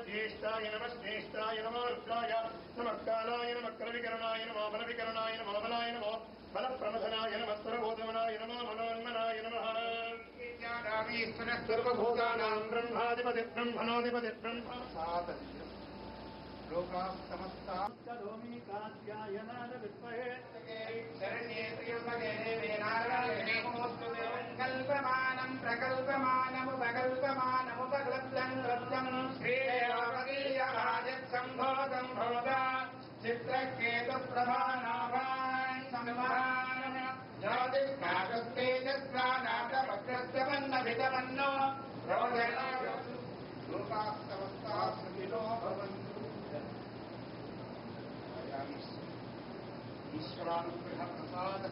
ज्येष्ठाय नमः श्रेष्ठाय नमः रुद्राय नमः कालाय नमः कलविकरणाय नमः बलविकरणाय नमः बलाय नमः बलप्रमथनाय नमः स्वरबोधमनाय नमः मनोन्मनाय नमः सर्वभूतानां ब्रह्माधिपति ब्रह्मणोऽधिपति ब्रह्म लोकाः समस्ताः करोमि कात्यायनाय विद्महे शरण्ये त्र्यम्बके देवे नारायणे नमोस्तुते कल्पमानं प्रकल्पमानमुपकल्प्यं लब्धं श्रीदेवकीयराजत्सम्भोगं भवता चित्रकेतुप्रभानाभान् संवहान ज्योतिष्काकस्तेजस्वानाथवक्रस्तमन्नभितमन्नो रोदना लोकाः समस्ताः सुखिनो भवन्तु ईश्वरानुग्रह प्रसाद